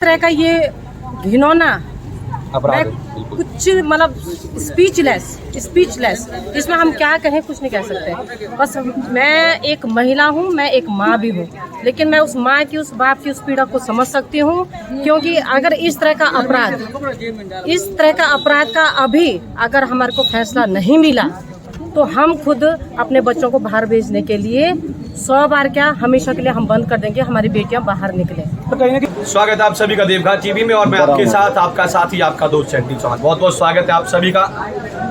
तरह का ये घिनौना मैं कुछ मतलब स्पीचलेस इसमें हम क्या कहें, कुछ नहीं कह सकते। बस मैं एक महिला हूँ, मैं एक माँ भी हूँ, लेकिन मैं उस माँ की, उस बाप की उस पीड़ा को समझ सकती हूँ, क्योंकि अगर इस तरह का अपराध का अभी अगर हमारे को फैसला नहीं मिला तो हम खुद अपने बच्चों को बाहर भेजने के लिए 100 बार क्या हमेशा के लिए हम बंद कर देंगे, हमारी बेटियां बाहर निकले। स्वागत है आप सभी का देवघाट टीवी में और मैं आपके साथ आपका साथी आपका दोस्त चंटी चौहान। बहुत बहुत स्वागत है आप सभी का।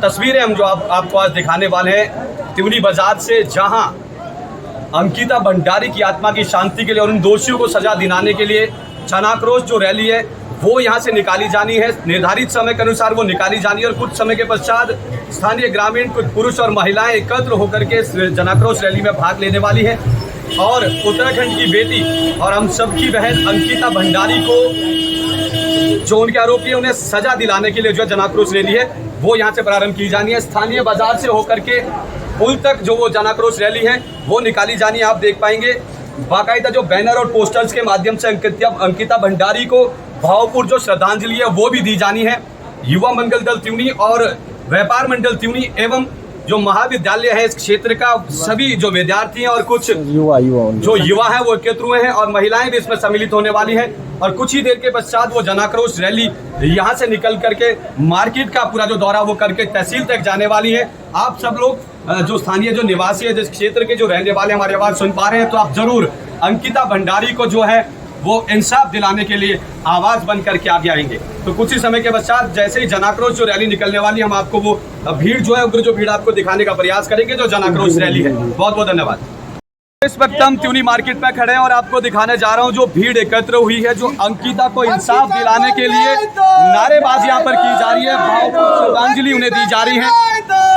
तस्वीरें हम जो आपको आज दिखाने वाले हैं त्रिवेणी बाजार से, जहां अंकिता भंडारी की आत्मा की शांति के लिए और उन दोषियों को सजा दिलाने के लिए जन आक्रोश जो रैली है वो यहाँ से निकाली जानी है। निर्धारित समय के अनुसार वो निकाली जानी है और कुछ समय के पश्चात स्थानीय ग्रामीण, कुछ पुरुष और महिलाएं एकत्र होकर के जन आक्रोश रैली में भाग लेने वाली हैं और उत्तराखंड की बेटी और हम सबकी बहन अंकिता भंडारी को जो उनके आरोपी है उन्हें सजा दिलाने के लिए जो जन आक्रोश रैली है वो यहाँ से प्रारंभ की जानी है। स्थानीय बाजार से होकर के पुल तक जो वो जन आक्रोश रैली है वो निकाली जानी है। आप देख पाएंगे बाकायदा जो बैनर और पोस्टर्स के माध्यम से अंकिता भंडारी को भावपूर्ण जो श्रद्धांजलि है वो भी दी जानी है। युवा मंगल दल त्रिवेणी और व्यापार मंडल त्रिवेणी एवं जो महाविद्यालय है इस क्षेत्र का सभी जो विद्यार्थी हैं और कुछ युवा हैं वो एकत्र हुए हैं और महिलाएं भी इसमें सम्मिलित होने वाली हैं और कुछ ही देर के पश्चात वो जन आक्रोश रैली यहाँ से निकल करके मार्केट का पूरा जो दौरा वो करके तहसील तक जाने वाली है। आप सब लोग जो स्थानीय जो निवासी है, जिस क्षेत्र के जो रहने वाले हमारी आवाज सुन पा रहे हैं, तो आप जरूर अंकिता भंडारी को जो है वो इंसाफ दिलाने के लिए आवाज बन करके आगे आएंगे। तो कुछ ही समय के पश्चात जैसे ही जन आक्रोश जो रैली निकलने वाली है हम आपको वो भीड़ जो है उग्र जो भीड़ आपको दिखाने का प्रयास करेंगे जो जन आक्रोश रैली है। बहुत बहुत धन्यवाद। इस वक्त हम त्रिवेणी मार्केट में खड़े हैं और आपको दिखाने जा रहा हूं जो भीड़ एकत्र हुई है, जो अंकिता को इंसाफ दिलाने के लिए नारेबाजी यहाँ पर की जा रही है, भावपूर्ण श्रद्धांजलि उन्हें दी जा रही है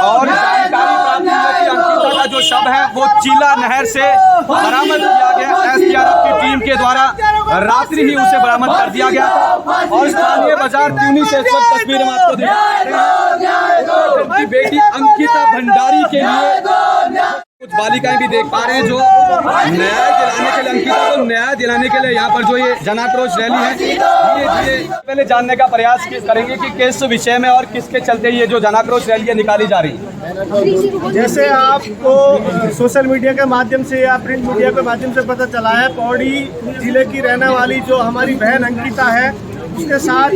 और जानकारी प्राप्त हुई है कि अंकिता का जो शव है वो चीला नहर से बरामद किया गया। एसडीआरएफ की टीम के द्वारा रात्रि ही उसे बरामद कर दिया गया और स्थानीय बाजार त्रिवेणी से इस वक्त तस्वीर में आपको दिखा रहे हैं बेटी अंकिता भंडारी के लिए कुछ बालिकाएं भी देख पा रहे हैं जो न्याय दिलाने के लिए, अंकिता को न्याय दिलाने के लिए यहाँ पर जो ये जन आक्रोश रैली है धीरे पहले जानने का प्रयास करेंगे कि किस विषय में और किसके चलते ये जो जन आक्रोश रैली निकाली जा रही है। जैसे आपको सोशल मीडिया के माध्यम से या प्रिंट मीडिया के माध्यम से पता चला है, पौड़ी जिले की रहने वाली जो हमारी बहन अंकिता है उसके साथ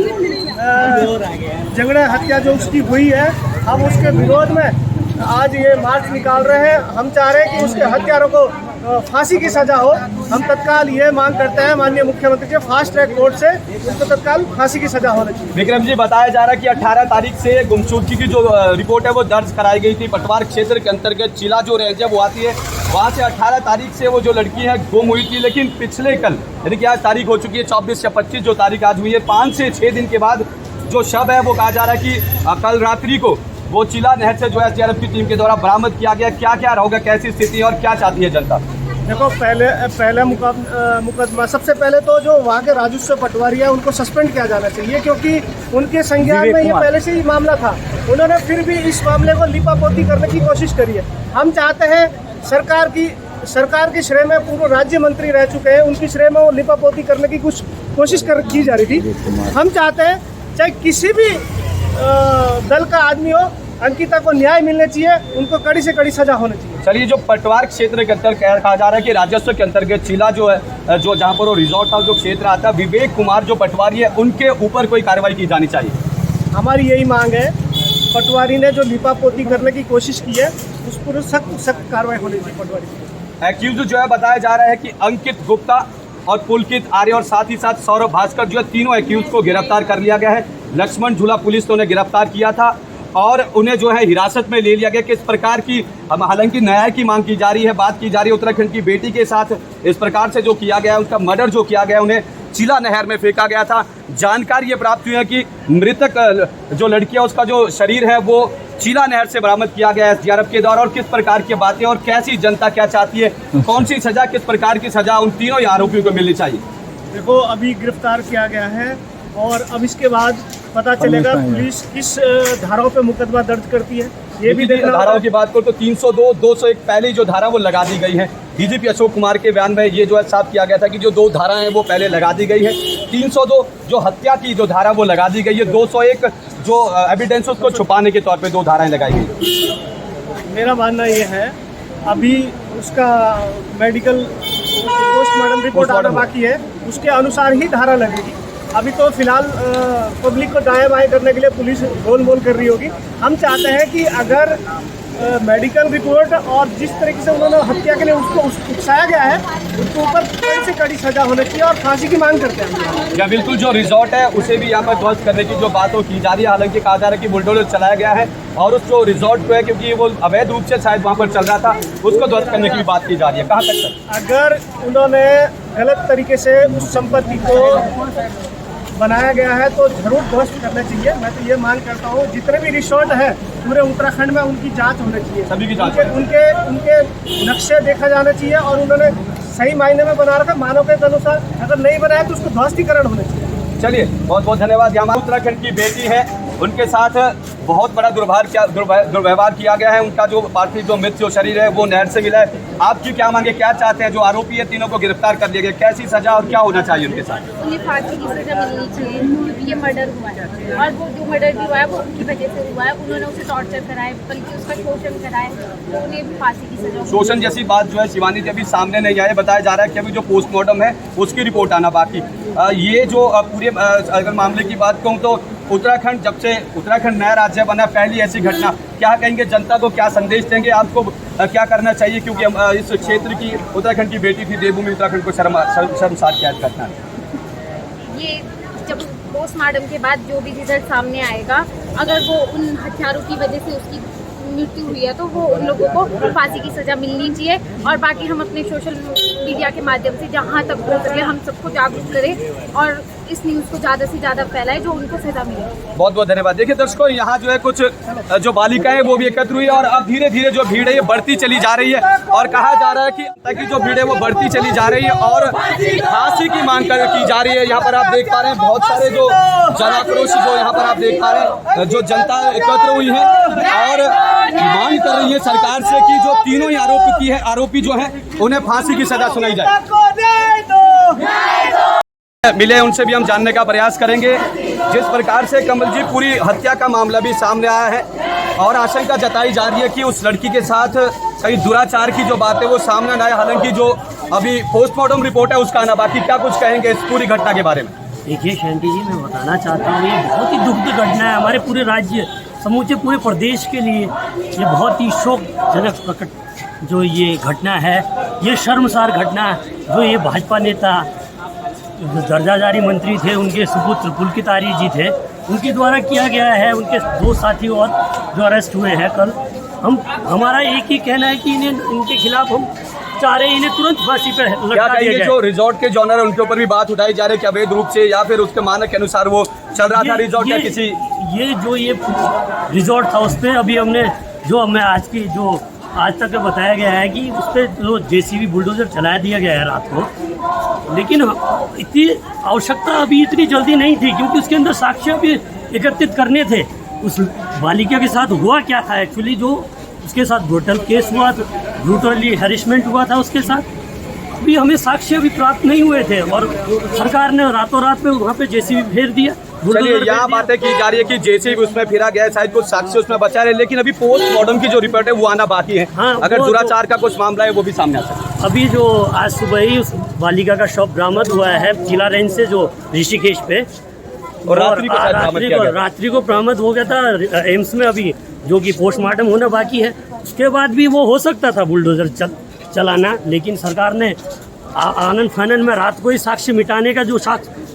झगड़ा हत्या जो उसकी हुई है, हम उसके विरोध में आज ये मार्च निकाल रहे हैं। हम चाह रहे हैं कि उसके हत्यारों को फांसी की सजा हो। हम तत्काल ये मांग करते हैं माननीय मुख्यमंत्री से फास्ट ट्रैक कोर्ट से उसको तत्काल फांसी की सजा होनी चाहिए। विक्रम जी, बताया जा रहा है कि 18 तारीख से गुमशुदगी की जो रिपोर्ट है वो दर्ज कराई गई थी। पटवार क्षेत्र के अंतर्गत चिला जो रेंज है वो आती है, वहाँ से 18 तारीख से वो जो लड़की है गुम हुई थी, लेकिन पिछले कल यानी कि आज तारीख हो चुकी है 24 या 25 जो तारीख आज हुई है, 5 से 6 दिन के बाद जो शव है वो कहा जा रहा है कि कल रात्रि को वो चिला नहर से जो है एसडीआरएफ की टीम के द्वारा बरामद किया गया। क्या क्या होगा, कैसी स्थिति और क्या चाहती है जनता? देखो, पहले मुकदमा सबसे पहले तो जो वहाँ के राजस्व पटवारी है उनको सस्पेंड किया जाना चाहिए, क्योंकि उनके संज्ञान में ये पहले से ही मामला था। उन्होंने फिर भी इस मामले को लिपापोती करने की कोशिश करी है। हम चाहते हैं सरकार की श्रेय में पूर्व राज्य मंत्री रह चुके हैं, उनकी श्रेय में वो लिपापोती करने की कुछ कोशिश की जा रही थी। हम चाहते हैं चाहे किसी भी दल का आदमी हो, अंकिता को न्याय मिलना चाहिए, उनको कड़ी से कड़ी सजा होनी चाहिए। चलिए, जो पटवार क्षेत्र के अंतर्गत कहा जा रहा है कि राजस्व के अंतर्गत चिला जो है जो जहाँ पर वो रिजॉर्ट था जो क्षेत्र आता है, विवेक कुमार जो पटवारी है उनके ऊपर कोई कार्रवाई की जानी चाहिए। हमारी यही मांग है, पटवारी ने जो लिपापोती करने की कोशिश की है उस पर सख्त कार्रवाई होनी चाहिए। पटवारी एक्यूज जो है बताया जा रहा है कि अंकित गुप्ता और पुलकित आर्य और साथ ही साथ सौरभ भास्कर जो है तीनों एक्यूज को गिरफ्तार कर लिया गया है। लक्ष्मण झूला पुलिस ने उन्हें गिरफ्तार किया था और उन्हें जो है हिरासत में ले लिया गया। किस प्रकार की हालांकि न्याय की मांग की जा रही है, बात की जा रही है उत्तराखंड की बेटी के साथ इस प्रकार से जो किया गया, उसका मर्डर जो किया गया, उन्हें चिला नहर में फेंका गया था। जानकारी ये प्राप्त हुई है कि मृतक जो लड़की है उसका जो शरीर है वो चिला नहर से बरामद किया गया एसडीआरएफ के द्वारा। और किस प्रकार की बातें और कैसी जनता क्या चाहती है, कौन सी सजा, किस प्रकार की सजा उन तीनों आरोपियों को मिलनी चाहिए? देखो, अभी गिरफ्तार किया गया है और अब इसके बाद पता चलेगा पुलिस किस धाराओं पे मुकदमा दर्ज करती है। ये भी देखना। धाराओं की बात करो तो 302, 201 पहले जो धारा वो लगा दी गई है, डीजीपी अशोक कुमार के बयान में ये जो है साफ किया गया था कि जो 2 धाराएं हैं वो पहले लगा दी गई है। 302 जो हत्या की जो धारा वो लगा दी गई है। 201 जो एविडेंस उसको छुपाने के तौर पे 2 धाराएं लगाई गई। मेरा मानना ये है, अभी उसका मेडिकल पोस्टमार्टम रिपोर्ट आना बाकी है, उसके अनुसार ही धारा लगेगी। अभी तो फिलहाल पब्लिक को दाएं बाएं करने के लिए पुलिस गोल कर रही होगी। हम चाहते हैं कि अगर मेडिकल रिपोर्ट और जिस तरीके से उन्होंने हत्या के लिए उसको उकसाया गया है, उसके ऊपर कड़ी से कड़ी सजा होनी चाहिए और फांसी की मांग करते हैं। या बिल्कुल जो रिजॉर्ट है उसे भी यहाँ पर ध्वस्त करने की जो बात हो की जा रही है। हालांकि कहा जा रहा है कि बुलडोजर चलाया गया है और उस जो रिजॉर्ट को है, क्योंकि वो अवैध रूप से शायद वहाँ पर चल रहा था, उसको ध्वस्त करने की भी बात की जा रही है। कहाँ तक सर? अगर उन्होंने गलत तरीके से उस संपत्ति को बनाया गया है तो जरूर ध्वस्त करना चाहिए। मैं तो ये मांग करता हूँ, जितने भी रिसोर्ट है पूरे उत्तराखंड में उनकी जांच होनी चाहिए, सभी की जांच, उनके नक्शे देखा जाना चाहिए और उन्होंने सही मायने में बना रखा मानव के अनुसार। अगर नहीं बनाया तो उसको ध्वस्तीकरण होना चाहिए। चलिए बहुत बहुत धन्यवाद। यहाँ उत्तराखंड की बेटी है, उनके साथ बहुत बड़ा दुर्व्यवहार किया गया है। उनका जो पार्थिव जो मृत जो शरीर है वो नहर से मिला है। आपकी क्या मांगे, क्या चाहते हैं? जो आरोपी है तीनों को गिरफ्तार कर लिया गया, कैसी सजा और क्या होना चाहिए उनके साथ? उन्हें फांसी की सजा मिलनी चाहिए, क्योंकि ये मर्डर हुआ है और वो जो मर्डर भी हुआ है वो उनकी वजह से हुआ है। उन्होंने उसे टॉर्चर कराए, बल्कि उसका शोषण कराए, तो उन्हें भी फांसी की सजा। शोषण जैसी बात जो है शिवानी जी अभी सामने नहीं आए। बताया जा रहा है कि अभी जो पोस्टमार्टम है उसकी रिपोर्ट आना बाकी। ये जो पूरे अगर मामले की बात कहूँ तो उत्तराखंड, जब से उत्तराखंड नया राज्य बना, पहली ऐसी घटना, क्या कहेंगे जनता को, क्या संदेश देंगे? आपको क्या करना चाहिए, क्योंकि हम इस क्षेत्र की उत्तराखंड की बेटी थी, देवभूमि उत्तराखंड को शर्मसार क्या घटना? ये जब पोस्टमार्टम के बाद जो भी रिजल्ट सामने आएगा, अगर वो उन हथियारों की वजह से उसकी मृत्यु हुई है तो वो उन लोगों को फांसी की सजा मिलनी चाहिए। और बाकी हम अपने सोशल मीडिया के माध्यम से जहाँ तक हो सके हम सबको जागरूक करें और इस न्यूज़ को ज़्यादा से ज़्यादा फैलाएं जो उनको सजा मिले। बहुत बहुत धन्यवाद। देखिए दर्शकों, यहाँ जो है कुछ जो बालिकाएं वो भी एकत्र हुई है और अब धीरे धीरे जो भीड़ है ये बढ़ती चली जा रही है और कहा जा रहा है कि ताकि जो भीड़ है वो बढ़ती चली जा रही है और फांसी की मांग की जा रही है। यहाँ पर आप देख पा रहे हैं बहुत सारे जो जनाक्रोश जो यहाँ पर आप देख पा रहे हैं जो जनता एकत्र हुई है और मांग कर रही है सरकार से कि जो तीनों ही आरोपी जो है उन्हें फांसी की सजा सुनाई जाए। मिले उनसे भी हम जानने का प्रयास करेंगे। जिस प्रकार से कमलजीत पूरी हत्या का मामला भी सामने आया है और आशंका जताई जा रही है कि उस लड़की के साथ कई दुराचार की जो बात है वो सामने न आए। हालांकि जो अभी पोस्टमार्टम रिपोर्ट है उसका आना बाकी। क्या कुछ कहेंगे इस पूरी घटना के बारे में? देखिए शांति जी, मैं बताना चाहता हूँ ये बहुत ही दुखद घटना है हमारे पूरे राज्य, समूचे पूरे प्रदेश के लिए। ये बहुत ही शोकजनक जो ये घटना है, ये शर्मसार घटना है। जो ये भाजपा नेता जो दर्जाधारी मंत्री थे, उनके सुपुत्र पुलकित आर्य जी थे, उनके द्वारा किया गया है। उनके 2 साथी और जो अरेस्ट हुए हैं कल, हमारा एक ही कहना है कि इनके खिलाफ हम चाह रहे हैं इन्हें तुरंत फांसी पर लटका दिया जाए। जो रिजॉर्ट के जॉनर है उनके ऊपर भी बात उठाई जा रही है कि अवैध रूप से या फिर उसके मानक के अनुसार वो चल रहा था रिजॉर्ट या किसी ये रिजॉर्ट था उस पर अभी हमने जो हमें आज तक बताया गया है कि उस पर जो जेसीबी बुलडोजर चला दिया गया है रात को, लेकिन इतनी आवश्यकता अभी इतनी जल्दी नहीं थी क्योंकि उसके अंदर साक्ष्य भी एकत्रित करने थे। उस बालिका के साथ हुआ क्या था एक्चुअली, जो उसके साथ ब्रूटल केस हुआ था, ब्रूटली हैरेसमेंट हुआ था उसके साथ, अभी हमें साक्ष्य भी प्राप्त नहीं हुए थे और सरकार ने रातों रात में वहाँ पे जेसीबी फेर दिया। चलिए यहाँ बातें की जा रही है कि जेसीबी उसमें फिरा गया है, शायद कुछ साक्ष्य उसमें बचा रहे, लेकिन अभी पोस्टमार्टम की जो रिपोर्ट है वो आना बाकी है। हाँ, अगर दुराचार का कुछ मामला है वो भी सामने आ सकता है। अभी जो आज सुबह ही उस बालिका का शव बरामद हुआ है जिला रेंज से जो ऋषिकेश पे, और रात्रि को बरामद हो गया था एम्स में, अभी जो कि पोस्टमार्टम होना बाकी है। उसके बाद भी वो हो सकता था बुलडोजर चलाना, लेकिन सरकार ने आनंद फानन में रात को ही साक्ष्य मिटाने का जो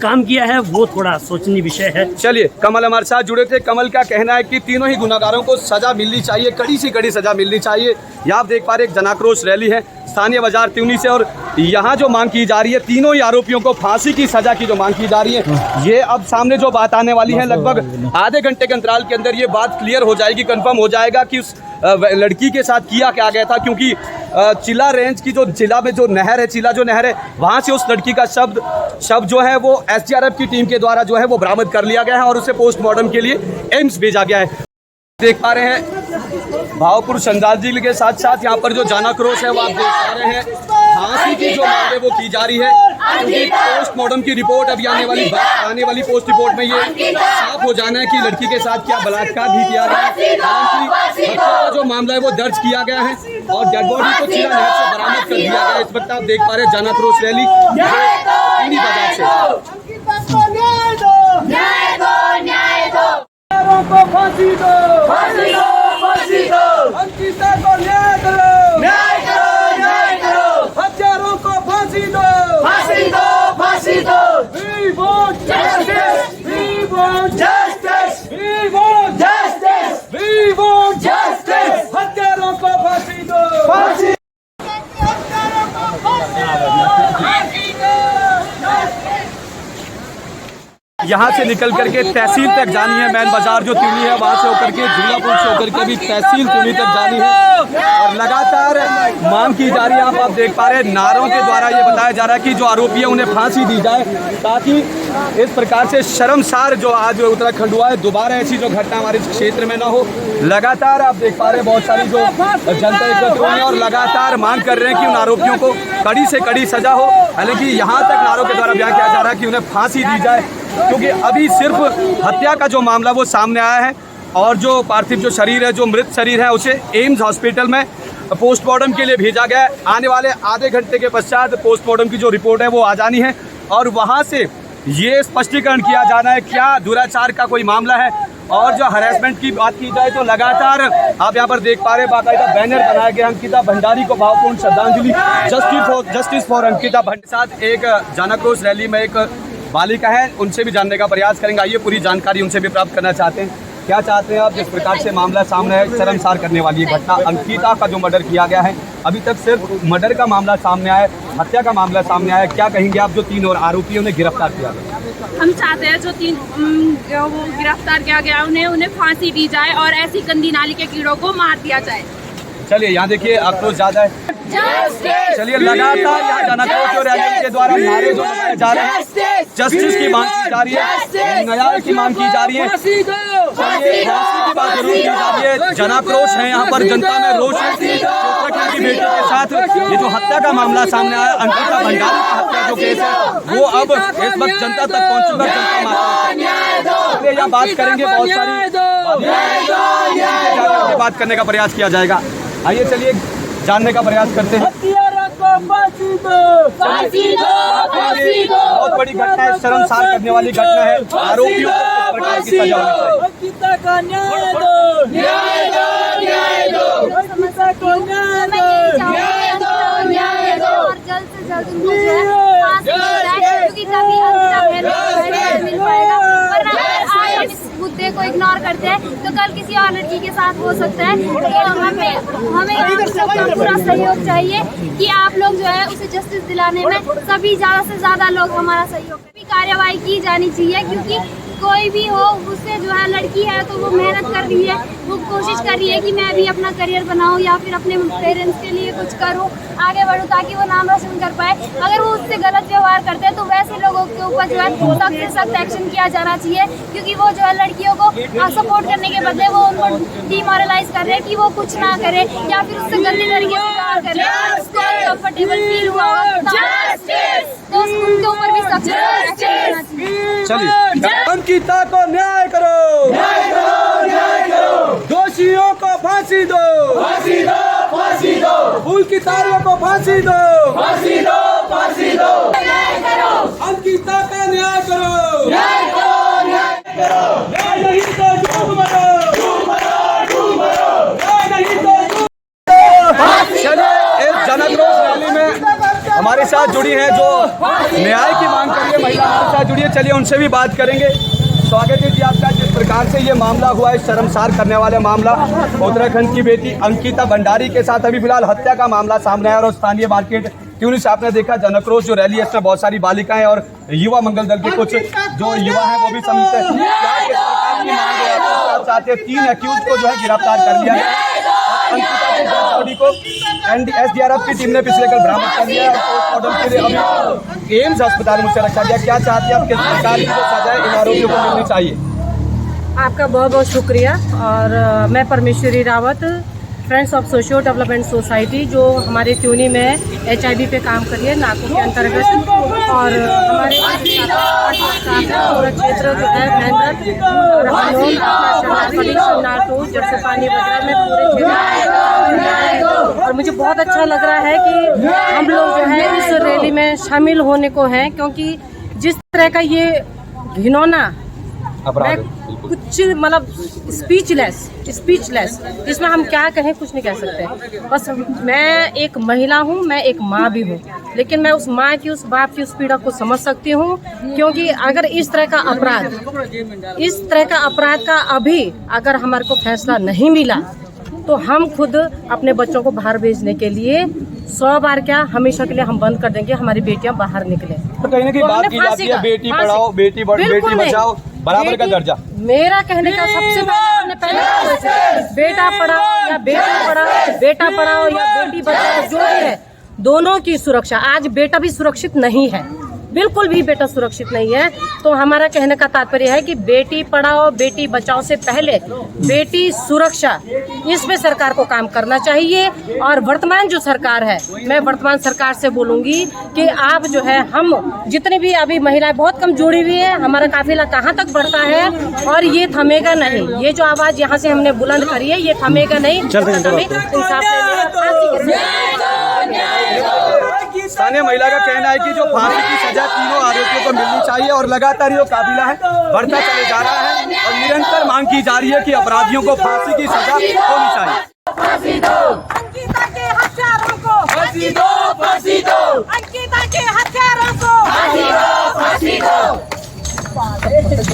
काम किया है वो थोड़ा सोचनीय विषय है। चलिए कमल हमारे साथ जुड़े थे। कमल का कहना है कि तीनों ही गुनाहगारों को सजा मिलनी चाहिए, कड़ी से कड़ी सजा मिलनी चाहिए। यहाँ आप देख पा रहे एक जनाक्रोश रैली है स्थानीय बाजार त्यूनी से और यहाँ जो मांग की जा रही है तीनों ही आरोपियों को फांसी की सजा की जो मांग की जा रही है, ये अब सामने जो बात आने वाली है लगभग आधे घंटे के अंतराल के अंदर ये बात क्लियर हो जाएगी, कंफर्म हो जाएगा कि उस लड़की के साथ किया क्या गया था। क्योंकि चिला रेंज की जो जिला में जो नहर है, चिला जो नहर है, वहाँ से उस लड़की का शव जो है वो एसडीआरएफ की टीम के द्वारा जो है वो बरामद कर लिया गया है और उसे पोस्टमार्टम के लिए एम्स भेजा गया है। देख पा रहे हैं भावपुर श्रद्धांजलि के साथ साथ यहाँ पर जो जन आक्रोश है वो आप देख पा रहे हैं। फांसी की जो मांग है वो की जा रही है, क्योंकि पोस्टमार्टम की रिपोर्ट अभी आने वाली पोस्ट रिपोर्ट में ये साफ हो जाना है कि लड़की के साथ क्या बलात्कार भी किया गया है। हालांकि हत्या का जो मामला है वो दर्ज किया गया है और डेड बॉडी को चिरा नहर से बरामद कर दिया गया है। इस वक्त आप देख पा रहे हैं जन आक्रोश रैली तिवनी बाजार से। को फांसी दो, फांसी दो, फांसी दो, अंकिता को न्याय करो, न्याय करो, न्याय करो, हत्यारों को फांसी दो, फांसी दो, फांसी दो। We want justice, we want justice, we want justice, we want justice, हत्यारों को फांसी दो, फांसी हत्यारों को फांसी दो, फांसी दो। यहाँ से निकल करके तहसील तक जानी है, मैन बाजार जो तिवनी है वहाँ से होकर के झूलापुर से होकर के भी तहसील तिवनी तक जानी है और लगातार मांग की जा रही है। आप देख पा रहे हैं नारों के द्वारा ये बताया जा रहा है कि जो आरोपी है उन्हें फांसी दी जाए, ताकि इस प्रकार से शर्मसार जो आज उत्तराखंड हुआ है दोबारा ऐसी जो घटना हमारे क्षेत्र में ना हो। लगातार आप देख पा रहे हैं बहुत सारी जो जनता एकत्र हुई है और लगातार मांग कर रहे हैं कि उन आरोपियों को कड़ी से कड़ी सजा हो। हालांकि यहाँ तक नारों के द्वारा बयान किया जा रहा है कि उन्हें फांसी दी जाए, क्योंकि अभी सिर्फ हत्या का जो मामला वो सामने आया है और जो पार्थिव जो शरीर है, जो मृत शरीर है, उसे एम्स हॉस्पिटल में पोस्टमार्टम के लिए भेजा गया है। आने वाले आधे घंटे के पश्चात पोस्टमार्टम की जो रिपोर्ट है वो आ जानी है और वहाँ से ये स्पष्टीकरण किया जाना है क्या दुराचार का कोई मामला है। और जो हरेसमेंट की बात की जाए तो लगातार आप यहाँ पर देख पा रहे हैं बाकायदा बैनर बनाया गया अंकिता भंडारी को भावपूर्ण श्रद्धांजलि, जस्टिस फॉर अंकिता भंडारी। साथ एक जन आक्रोश रैली में एक बालिका है, उनसे भी जानने का प्रयास करेंगे। आइए पूरी जानकारी उनसे भी प्राप्त करना चाहते हैं। क्या चाहते हैं आप जिस प्रकार से मामला सामने है, शर्मसार करने वाली घटना अंकिता का जो मर्डर किया गया है, अभी तक सिर्फ मर्डर का मामला सामने आया है, हत्या का मामला सामने आया है। क्या कहेंगे आप जो 3 और आरोपियों ने गिरफ्तार किया गया? हम चाहते हैं जो वो गिरफ्तार किया गया उन्हें फांसी दी जाए और ऐसी गंदी नाली के कीड़ों को मार दिया जाए। चलिए यहाँ देखिए आक्रोश ज्यादा है। चलिए लगातार यहाँ जन आक्रोश और रैली के द्वारा नारे जो लगाए जा रहे हैं, जस्टिस की मांग की जा रही है, न्याय की मांग की जा रही है। चलिए फांसी की बात जरूर की जा रही है। जन आक्रोश है यहाँ पर, जनता में रोष है। उत्तराखंड की बेटी के साथ ये जो हत्या का मामला सामने आया, अंकिता भंडारी का हत्या जो केस है वो अब इस वक्त जनता तक पहुँच चुका। जनता यहाँ बात करेंगे, बहुत सारी बात करने का प्रयास किया जाएगा। आइए चलिए जानने का प्रयास करते हैं। बहुत बड़ी घटना है, शर्मसार करने वाली घटना है। आरोपियों को किस प्रकार की सजा होनी और जल्द से जल्द उनको जो है फांसी दी जाए, क्योंकि तभी अंकिता मिल पाएगा। वरना अगर आज हम इस मुद्दे को इग्नोर करते हैं तो कल किसी और लड़की के साथ हो सकता है। तो हमें आप सबका पूरा सहयोग चाहिए कि आप लोग जो है उसे जस्टिस दिलाने में सभी ज़्यादा से ज़्यादा लोग हमारा सहयोग करें। कार्रवाई की जानी चाहिए, क्योंकि कोई भी हो उससे जो है लड़की है तो वो मेहनत कर रही है, वो कोशिश कर रही है कि मैं भी अपना करियर बनाऊं या फिर अपने पेरेंट्स के लिए कुछ करूं, आगे बढ़ूं ताकि वो नाम रोशन कर पाए। अगर वो उससे गलत व्यवहार करते हैं तो वैसे लोगों के ऊपर जो है सख्त से सख्त एक्शन किया जाना चाहिए, क्योंकि वो जो है लड़कियों को सपोर्ट करने के बदले वो उनको डिमोरलाइज कर रहे हैं कि वो कुछ ना करे या फिर उससे गंदी तरीके से व्यवहार करे। उसको कंफर्टेबल फील हुआ तो उनके ऊपर भी सख्त एक्शन लेना चाहिए। चलिए अंकिता को न्याय करो, न्याय करो, न्याय करो। दोषियों को फांसी दो, फांसी दो, फांसी दो। फूल की तारों को फांसी दो, फांसी दो, फांसी दो। न्याय करो, अंकिता का न्याय करो, न्याय करो, न्याय करो। न्याय नहीं तो झूठ मरो, झूठ मरो, झूठ मरो। न्याय नहीं तो चलिए इस जन आक्रोश रैली में हमारे साथ जुड़ी है जो न्याय की मांग कर रही है महिला, हमारे साथ जुड़ी है। चलिए उनसे भी बात करेंगे। स्वागत है जी आपका। जिस प्रकार से ये मामला हुआ है, शर्मसार करने वाला मामला, उत्तराखंड की बेटी अंकिता भंडारी के साथ अभी फिलहाल हत्या का मामला सामने आया और स्थानीय मार्केट तिवनी से आपने देखा जन आक्रोश जो रैली है, इसमें बहुत सारी बालिकाएं और युवा मंगल दल के कुछ जो युवा हैं वो भी सम्मिलित हैं। क्या किस प्रकार की मांग है आप चाहते हैं? 3 अक्यूज को जो है गिरफ्तार कर लिया है। अंकिता की डेड बॉडी को SDRF की टीम ने पिछले कल बरामद कर लिया है और पोस्टमार्टम के लिए अभी एम्स अस्पताल में उसे रखा गया। क्या चाहते हैं आप किस प्रकार की जो सजा इन आरोपियों को मिलनी चाहिए? आपका बहुत बहुत शुक्रिया। और मैं Parmeshwari Rawat friends of socio development society जो हमारे त्यूनी में HIV पे काम कर रही है नाकों के अंतर्गत। और हमारे पूरा क्षेत्र जो है मेहनत और हम लोग नाटो जैसे पानी वगैरह में पूरे क्षेत्र। और मुझे बहुत अच्छा लग रहा है कि हम लोग जो है इस रैली में शामिल होने को हैं, क्योंकि जिस तरह का ये घिनौना मैं कुछ मतलब स्पीचलेस इसमें हम क्या कहें, कुछ नहीं कह सकते। बस मैं एक महिला हूँ, मैं एक माँ भी हूँ, लेकिन मैं उस माँ की उस बाप की उस पीड़ा को समझ सकती हूँ। क्योंकि अगर इस तरह का अपराध का अभी अगर हमारे को फैसला नहीं मिला तो हम खुद अपने बच्चों को बाहर भेजने के लिए 100 बार क्या हमेशा के लिए हम बंद कर देंगे, हमारी बेटियां बाहर निकले। तो कहीं ना कहीं बात की जाती है बेटी पढ़ाओ बेटी बचाओ बराबर का दर्जा। मेरा कहने का सबसे पहले बेटा पढ़ाओ या बेटी पढ़ाओ, बेटा पढ़ाओ या बेटी बचाओ, जो भी है दोनों की सुरक्षा। आज बेटा भी सुरक्षित नहीं है, बिल्कुल भी बेटा सुरक्षित नहीं है। तो हमारा कहने का तात्पर्य है कि बेटी पढ़ाओ बेटी बचाओ से पहले बेटी सुरक्षा, इस पे सरकार को काम करना चाहिए। और वर्तमान जो सरकार है, मैं वर्तमान सरकार से बोलूंगी कि आप जो है, हम जितने भी अभी महिलाएं बहुत कम जुड़ी हुई है, हमारा काफिला कहाँ तक बढ़ता है और ये थमेगा नहीं। ये जो आवाज यहाँ से हमने बुलंद करी है ये थमेगा नहीं। स्थानीय महिला का कहना है कि जो फांसी की सजा तीनों आरोपियों को मिलनी चाहिए और लगातार ये काफिला है बढ़ता चले जा रहा है और निरंतर मांग की जा रही है कि अपराधियों को फांसी की सजा होनी चाहिए। फांसी दो अंकिता के हत्यारों को, फांसी दो, फांसी दो अंकिता के हत्यारों को, फांसी दो, फांसी दो। फांसी दो,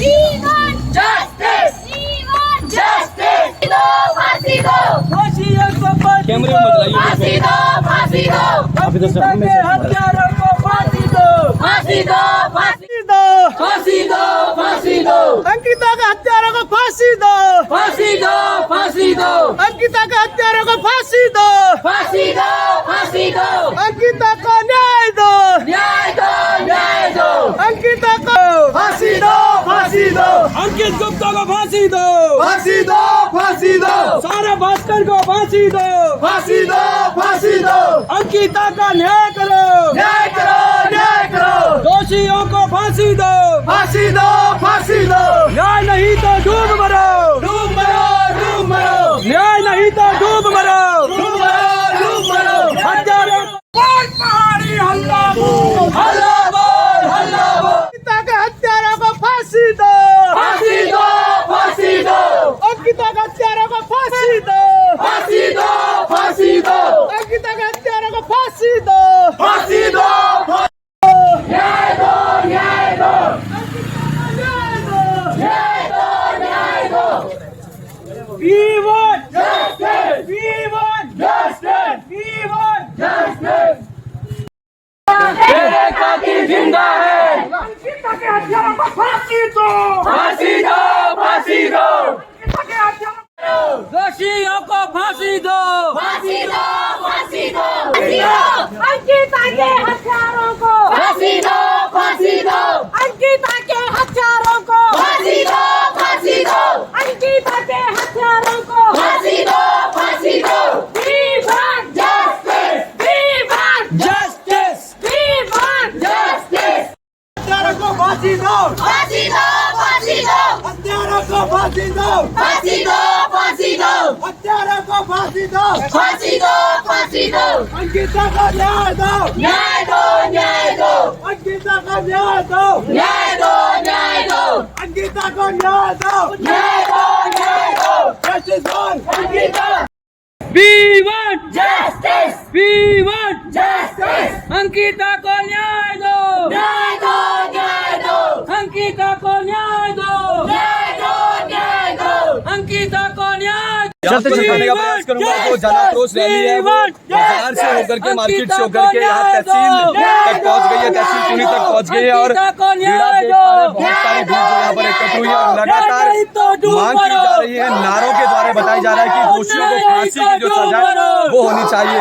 दोषियों को फांसी दो, फांसी दो, फांसी दो अंकिता के हत्यारों को, फांसी दो, फांसी दो, फांसी दो, फांसी दो, फांसी दो अंकिता के हत्यारों को, फांसी दो, फांसी दो, फांसी दो अंकिता के हत्यारों को, फांसी दो, फांसी दो, फांसी दो अंकिता को न्याय दो, न्याय दो, न्याय दो अंकिता को फांसी दो, फांसी दो अंकित गुप्ता को फांसी दो, फांसी दो, फांसी दो सारा भास्कर को फांसी दो, फांसी दो, फांसी दो अंकिता का न्याय करो, न्याय करो, न्याय करो दोषियों को फांसी दो, फांसी दो, फांसी दो न्याय नहीं तो डूब मरो, डूब मरो, डूब मरो न्याय नहीं तो डूब मरो, डूब मरो, डूब मरो हत्यारों बोल पहाड़ी हल्ला बोल, हल्ला बोल, हल्ला बोल अंकिता के हत्यारों को फांसी दो, फांसी दो, फांसी दो अंकिता के हत्यारों को फांसी दो, फांसी दो, फांसी दो अंकिता के हत्यारों को फांसी दो, फांसी दो, न्याय दो, न्याय दो न्याय दो, न्याय दो, न्याय दो We want justice, we want justice, we want justice तेरे कातिल जिंदा है, अंकिता के हत्यारों को फांसी दो, फांसी दो, फांसी दो अंकिता के हत्यारों दोषियों को फांसी दो, फांसी दो, फांसी दो अंकिता के हत्यारों को, फांसी दो, फांसी दो अंकिता के हत्यारों को, फांसी दो, फांसी दो अंकिता के हत्यारों को, फांसी दो, फांसी दो We want justice, we want justice, we want justice हत्यारों को फांसी दो, फांसी दो, फांसी दो हत्यारों को फांसी दो, फांसी दो, फांसी दो हत्यारों को फांसी दो, फांसी दो, फांसी दो अंकिता को न्याय दो, न्याय दो, न्याय दो अंकिता को न्याय दो, न्याय दो, न्याय दो अंकिता को न्याय दो, न्याय दो, न्याय दो justice for Ankita We want justice, we want justice Ankita को न्याय दो, न्याय दो, न्याय दो अंकिता को न्याय दो, न्याय दो, न्याय दो अंकिता को न्याय आपको दिखाने का प्रयास करूंगा जो जनाक्रोश रैली है वो बाजार से होकर के मार्केट से होकर के यहाँ तहसील तक पहुँच गई है, तहसील चुनी तक पहुँच गई है और बहुत सारी भीड़ जो यहाँ पर एकत्र हुई है और लगातार मांग की जा रही है, नारों के द्वारा बताया जा रहा है कि दोषियों को फांसी की जो सजा है वो होनी चाहिए।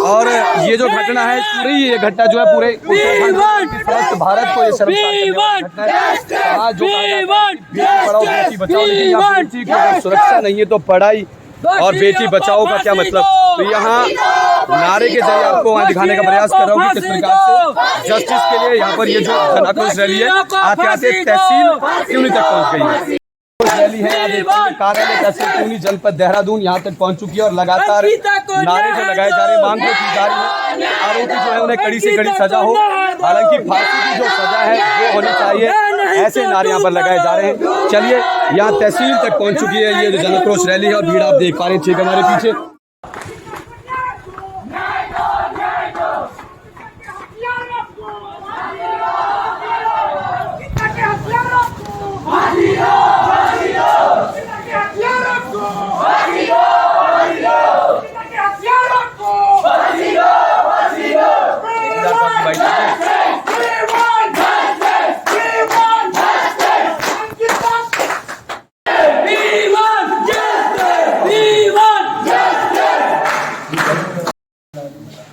और ये जो घटना है पूरी ये घटना जो है पूरे उत्तराखंड भारत को ये शर्मसार जो बेटी बचाओ, लेकिन सुरक्षा नहीं है तो पढ़ाई और बेटी बचाओ का क्या मतलब। तो यहाँ नारे के जरिए आपको वहाँ दिखाने का प्रयास कर रहा हूँ कि किस प्रकार से जस्टिस के लिए यहाँ पर ये जो जन आक्रोश रैली है आते आते तहसील त्यूनी तक पहुँच गई है। रैली है कार्यालय तहसील त्यूनी जनपद देहरादून यहाँ तक पहुँच चुकी है और लगातार नारे जो लगाए जा रहे हैं, मांग की जा रही है। आरोपी जो है उन्हें कड़ी से कड़ी सजा हो, हालांकि फांसी की जो सजा है वो होनी चाहिए, ऐसे नारे यहाँ पर लगाए जा रहे हैं। चलिए यहाँ तहसील तक पहुँच चुकी है ये जो जन आक्रोश रैली है और भीड़ आप देख पा रहे हैं ठीक हमारे पीछे।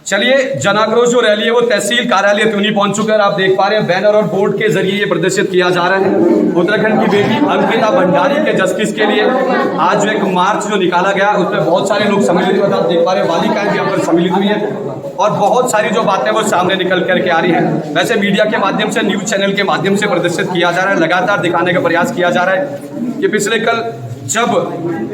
चलिए जन आक्रोश जो रैली है वो तहसील कार्यालय त्यूनी पहुंच चुका है। आप देख पा रहे हैं बैनर और बोर्ड के जरिए ये प्रदर्शित किया जा रहा है। उत्तराखंड की बेटी अंकिता भंडारी के जस्टिस के लिए आज जो एक मार्च जो निकाला गया उसमें बहुत सारे लोग सम्मिलित हुए। आप देख पा रहे हैं बालिकाएं भी यहाँ पर सम्मिलित हुई है और बहुत सारी जो बातें वो सामने निकल करके आ रही है। वैसे मीडिया के माध्यम से, न्यूज चैनल के माध्यम से प्रदर्शित किया जा रहा है, लगातार दिखाने का प्रयास किया जा रहा है कि पिछले कल जब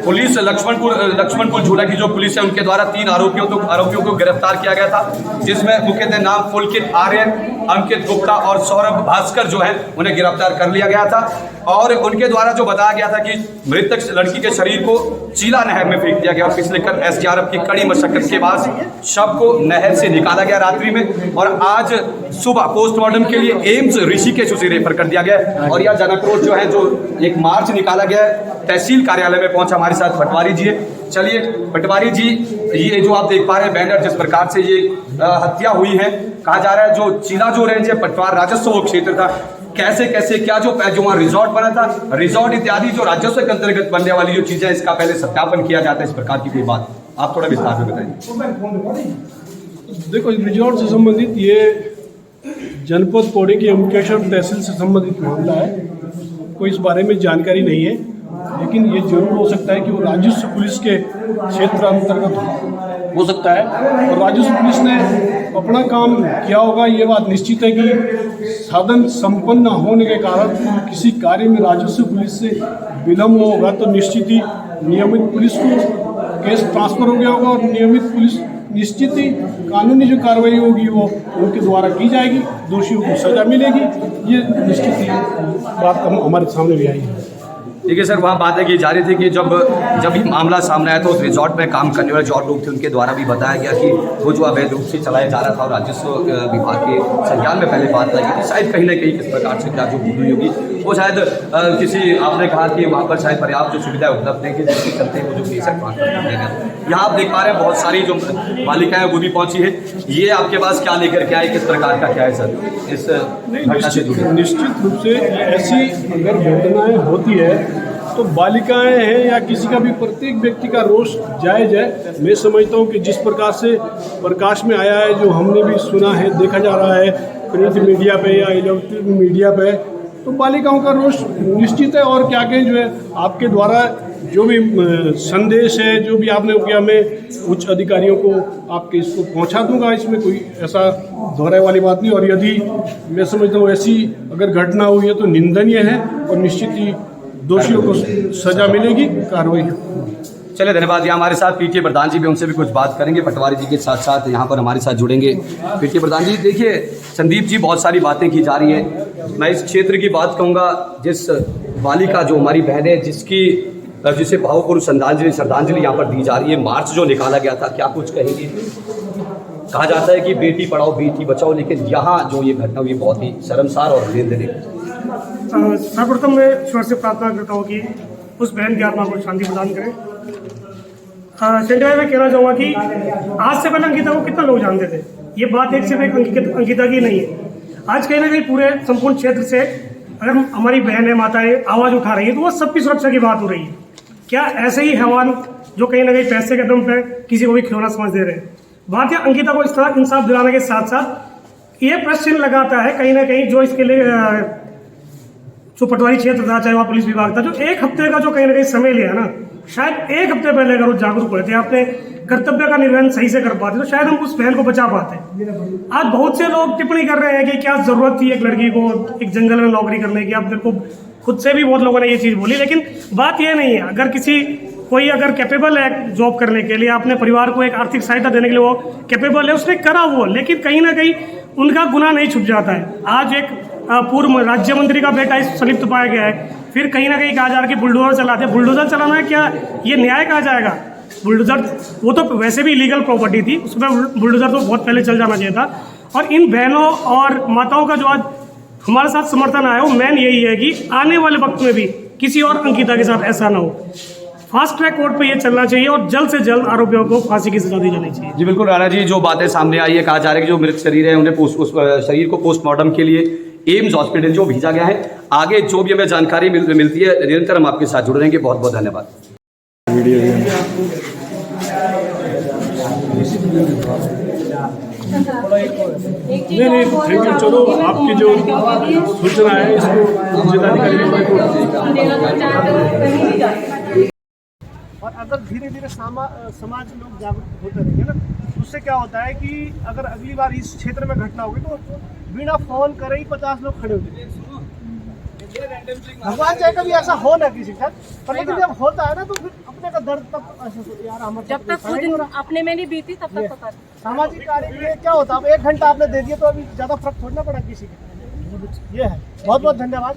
पुलिस लक्ष्मणपुर झूला की जो पुलिस है उनके द्वारा 3 आरोपियों को गिरफ्तार किया गया था, जिसमें मुख्यतः नाम पुलकित आर्यन, अंकित गुप्ता और सौरभ भास्कर जो है उन्हें गिरफ्तार कर लिया गया था। और उनके द्वारा जो बताया गया था कि मृतक लड़की के शरीर को चीला नहर में फेंक दिया गया और पिछले कल एसडीआरएफ की कड़ी मशक्कत के बाद शव को नहर से निकाला गया रात्रि में और आज सुबह पोस्टमार्टम के लिए एम्स ऋषिकेश उसे रेफर कर दिया गया। और यह जन आक्रोश जो है जो एक मार्च निकाला गया है तहसील कार्यालय में पहुंचा। हमारे साथ पटवारी जी है। चलिए पटवारी जी, ये जो आप देख पा रहे हैं बैनर, जिस प्रकार से ये हत्या हुई है, कहा जा रहा है जो चीला जो रेंज है पटवार राजस्व वो क्षेत्र था, कैसे कैसे क्या जो वहाँ रिजॉर्ट बना था, रिजॉर्ट इत्यादि जो राजस्व के अंतर्गत बनने वाली जो चीजें इसका पहले सत्यापन किया जाता है, इस प्रकार की कोई बात आप थोड़ा विस्तार में बताइए। देखो रिजॉर्ट से संबंधित ये जनपद पौड़ी की अंकेश्वर तहसील से संबंधित मामला है, कोई इस बारे में जानकारी नहीं है, लेकिन ये जरूर हो सकता है कि वो राजस्व पुलिस के क्षेत्र अंतर्गत हो सकता है और राजस्व पुलिस ने अपना काम किया होगा। ये बात निश्चित है कि साधन संपन्न न होने के कारण किसी कार्य में राजस्व पुलिस से विलम्ब होगा तो निश्चित ही नियमित पुलिस को केस ट्रांसफर हो गया होगा और नियमित पुलिस निश्चित ही कानूनी जो कार्रवाई होगी वो उनके द्वारा की जाएगी, दोषियों को सजा मिलेगी। ये निश्चित ही बात हमारे सामने भी आई है। ठीक है सर, वहाँ बातें की जा रही थी कि जब ये मामला सामने आया तो उस रिजॉर्ट में काम करने वाले जो और लोग थे उनके द्वारा भी बताया गया कि वो जो अवैध रूप से चलाया जा रहा था और राजस्व विभाग के संज्ञान में पहले बात लगी थी, शायद कहीं ना कहीं किस प्रकार से क्या जो हुई होगी वो शायद किसी आपने कहा कि वहाँ पर शायद पर्याप्त जो सुविधाएं उपलब्ध नहीं थी जिसके चलते वो जो केस है ट्रांसफर कर दिया गया। यहाँ आप देख पा रहे हैं बहुत सारी जो बालिकाएं वो भी पहुंची है। ये आपके पास क्या लेकर के आए, किस प्रकार का क्या है सर इस घटना से जुड़ी? निश्चित रूप से ऐसी अगर घटनाएं होती है तो बालिकाएं हैं या किसी का भी प्रत्येक व्यक्ति का रोष जायज है। मैं समझता हूं कि जिस प्रकार से प्रकाश में आया है, जो हमने भी सुना है, देखा जा रहा है प्रिंट मीडिया पे या इलेक्ट्रॉनिक मीडिया पे, तो बालिकाओं का रोष निश्चित है। और क्या कहें, जो है आपके द्वारा जो भी संदेश है, जो भी आपने किया, मैं उच्च अधिकारियों को आपके इसको पहुंचा दूंगा। इसमें कोई ऐसा दोहराए वाली बात नहीं। और यदि मैं समझता हूँ ऐसी अगर घटना हुई है तो निंदनीय है और निश्चित ही दोषियों को सजा मिलेगी, कार्रवाई। चलिए धन्यवाद। यहाँ हमारे साथ पीटीए प्रधान जी भी, उनसे भी कुछ बात करेंगे। पटवारी जी के साथ साथ यहाँ पर हमारे साथ जुड़ेंगे पीटीए प्रधान जी। देखिए संदीप जी, बहुत सारी बातें की जा रही हैं। मैं इस क्षेत्र की बात कहूँगा, जिस बालिका जो हमारी बहन है जिसे भावपूर्ण श्रद्धांजलि यहाँ पर दी जा रही है, मार्च जो निकाला गया था, क्या कुछ कहेंगे? कहा जाता है कि बेटी पढ़ाओ बेटी बचाओ, लेकिन यहाँ जो ये घटना हुई बहुत ही शर्मसार और निंदनीय। सर्वप्रथम मैं ईश्वर से प्रार्थना करता हूँ कि उस बहन की आत्मा को शांति प्रदान करें। सेंटर में कहना चाहूँगा कि आज से पहले अंकिता को कितना लोग जानते थे। ये बात एक सिर्फ एक अंकिता की नहीं है। आज कहीं ना कहीं पूरे संपूर्ण क्षेत्र से अगर हमारी बहनें माताएं आवाज़ उठा रही है तो वो सबकी सुरक्षा की बात हो रही है। क्या ऐसे ही हैवान जो कहीं ना कहीं पैसे के दम पे किसी को भी खिलौना समझ दे रहे हैं? बात है अंकिता को इस तरह इंसाफ दिलाने के साथ साथ ये प्रश्न लगाता है कहीं ना कहीं जो इसके लिए जो पटवारी क्षेत्र था, चाहे वहाँ पुलिस विभाग था, जो 1 हफ्ते का जो कहीं ना कहीं समय लिया ना, शायद एक हफ्ते पहले अगर वो जागरूक होते, अपने कर्तव्य का निर्वहन सही से कर पाते, तो शायद हम उस बहन को बचा पाते। आज बहुत से लोग टिप्पणी कर रहे हैं कि क्या जरूरत थी एक लड़की को एक जंगल में नौकरी करने की। अब मेरे को खुद से भी बहुत लोगों ने ये चीज बोली, लेकिन बात ये नहीं है। अगर कोई अगर कैपेबल है जॉब करने के लिए, अपने परिवार को एक आर्थिक सहायता देने के लिए वो कैपेबल है, उसने करा वो, लेकिन कहीं ना कहीं उनका गुनाह नहीं छुप जाता है। आज एक पूर्व राज्य मंत्री का बेटा इस संलिप्त पाया गया है, फिर कहीं ना कहीं कहा जा रहा है कि बुलडोजर चलाते। बुलडोजर चलाना है क्या ये न्याय कहा जाएगा? बुलडोजर वो तो वैसे भी इलीगल प्रॉपर्टी थी, उसमें बुलडोजर तो बहुत पहले चल जाना चाहिए था। और इन बहनों और माताओं का जो आज हमारे साथ समर्थन आया वो मेन यही है कि आने वाले वक्त में भी किसी और अंकिता के साथ ऐसा ना हो। फास्ट ट्रैक कोर्ट पे ये चलना चाहिए और जल्द से जल्द आरोपियों को फांसी की सजा दी जानी चाहिए। जी बिल्कुल राणा जी, जो बातें सामने आई है, कहा जा रहा है कि जो मृत शरीर है उन्हें उस शरीर को पोस्टमार्टम के लिए एम्स हॉस्पिटल जो भेजा गया है। आगे जो भी हमें जानकारी मिलती है निरंतर हम आपके साथ जुड़ रहेंगे। बहुत बहुत धन्यवाद। नहीं थैंक यू। चलो आपकी जो सूचना है इसको जिलाधिकारी और अगर धीरे धीरे समाज लोग जागरूक होते रहेंगे ना, तो उससे क्या होता है कि अगर अगली बार इस क्षेत्र में घटना होगी तो बिना फोन करे ही 50 लोग खड़े होते हैं। भगवान चाहे कभी ऐसा हो ना किसी के साथ, पर लेकिन जब होता है ना तो फिर अपने का दर्द तब यार हम जब तक खुद अपने में नहीं बीती तब तक पता। सामाजिक कार्य के लिए क्या होता है, अब 1 घंटा आपने दे दिया तो अभी ज्यादा फर्क थोड़ा पड़ा किसी के। ये है। बहुत बहुत धन्यवाद।